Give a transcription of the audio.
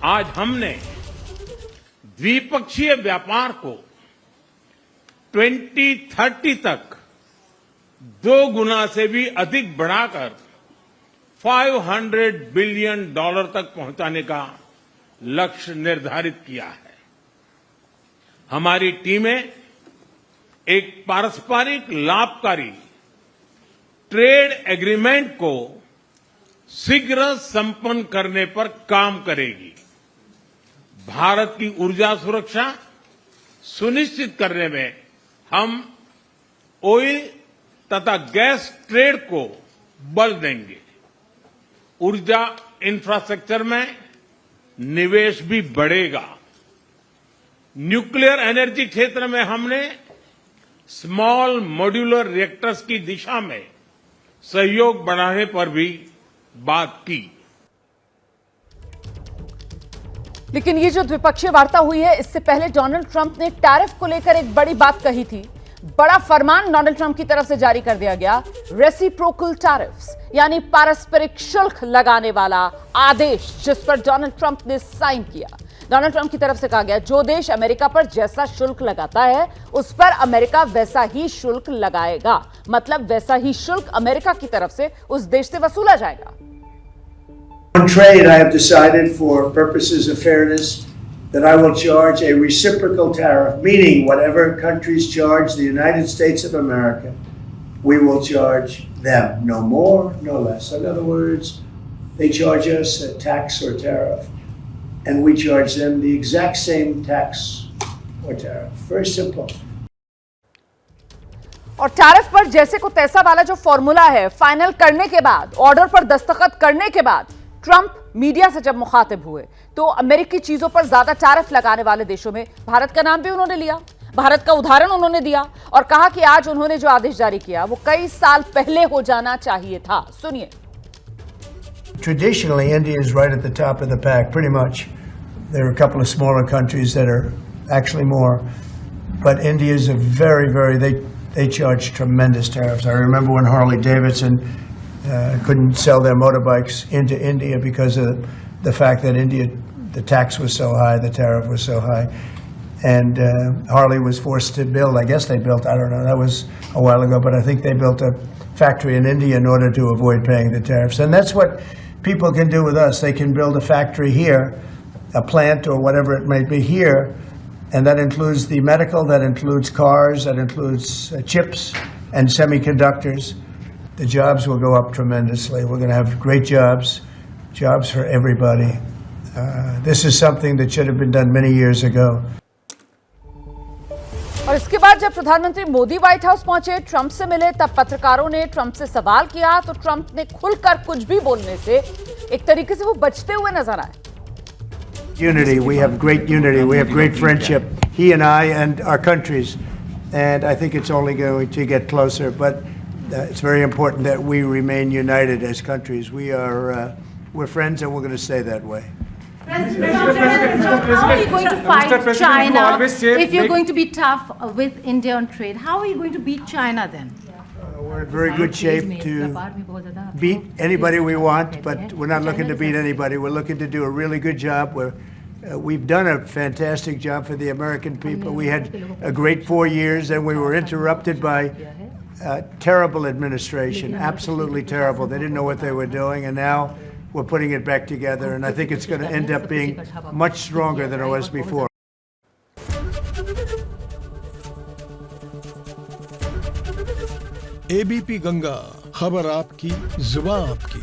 आज हमने द्विपक्षीय व्यापार को 2030 तक 2 गुना से भी अधिक बढ़ाकर $500 बिलियन तक पहुंचाने का लक्ष्य निर्धारित किया है। हमारी टीमें एक पारस्परिक लाभकारी ट्रेड एग्रीमेंट को शीघ्र संपन्न करने पर काम करेगी। भारत की ऊर्जा सुरक्षा सुनिश्चित करने में हम ऑयल तथा गैस ट्रेड को बल देंगे। ऊर्जा इंफ्रास्ट्रक्चर में निवेश भी बढ़ेगा। न्यूक्लियर एनर्जी क्षेत्र में हमने स्मॉल मॉड्यूलर रिएक्टर्स की दिशा में सहयोग बढ़ाने पर भी बात की। लेकिन ये जो द्विपक्षीय वार्ता हुई है, इससे पहले डोनाल्ड ट्रंप ने टैरिफ को लेकर एक बड़ी बात कही थी। बड़ा फरमान डोनाल्ड ट्रंप की तरफ से जारी कर दिया गया, रेसिप्रोकल टैरिफ्स यानी पारस्परिक शुल्क लगाने वाला आदेश, जिस पर डोनाल्ड ट्रंप ने साइन किया। डोनाल्ड ट्रंप की तरफ से कहा गया, जो देश अमेरिका पर जैसा शुल्क लगाता है उस पर अमेरिका वैसा ही शुल्क लगाएगा। मतलब वैसा ही शुल्क अमेरिका की तरफ से उस देश से वसूला जाएगा। On trade, I have decided for purposes of fairness that I will charge a reciprocal tariff, meaning whatever countries charge the United States of America, we will charge them, no more, no less. In other words, they charge us a tax or tariff, and we charge them the exact same tax or tariff. Very simple. और tariff पर जैसे को तैसा वाला जो formula है, final करने के बाद, ऑर्डर पर दस्तखत करने के बाद, ट्रंप मीडिया से जब मुखातिब हुए तो अमेरिकी चीजों पर ज्यादा टैरिफ लगाने वाले देशों में भारत का नाम भी उन्होंने लिया, भारत का उदाहरण उन्होंने दिया और कहा कि आज उन्होंने जो आदेश जारी किया वो कई साल पहले हो जाना चाहिए था। सुनिए। Traditionally, India is right at the top of the pack, pretty much. There are a couple of smaller countries that are actually more, but India is they charge tremendous tariffs. I remember when Harley Davidson couldn't sell their motorbikes into India because of the fact that the tax was so high, the tariff was so high. And Harley was forced to build, I guess they built, I don't know, that was a while ago, but I think they built a factory in India in order to avoid paying the tariffs. And that's what people can do with us. They can build a factory here, a plant or whatever it may be here, and that includes the medical, that includes cars, that includes chips and semiconductors. The jobs will go up tremendously. We're going to have great jobs for everybody. This is something that should have been done many years ago. और इसके बाद जब प्रधानमंत्री Modi white house पहुंचे, Trump से मिले, तब पत्रकारों ने ट्रंप से सवाल किया तो ट्रंप ने खुलकर कुछ भी बोलने से एक तरीके से वो बचते हुए नजर आए। Unity, we have great unity, we have great friendship, he and I and our countries, and I think it's only going to get closer, but it's very important that we remain united as countries. We're friends and we're going to stay that way. President, how are you going to fight China if you're going to be tough with India on trade? How are you going to beat China then? We're in very good shape to beat anybody we want, but we're not looking to beat anybody. We're looking to do a really good job. We've done a fantastic job for the American people. We had a great 4 years and we were interrupted by terrible administration, absolutely terrible. They didn't know what they were doing, and now we're putting it back together, and I think it's going to end up being much stronger than it was before. ABP Ganga, खबर आपकी, जुबान आपकी।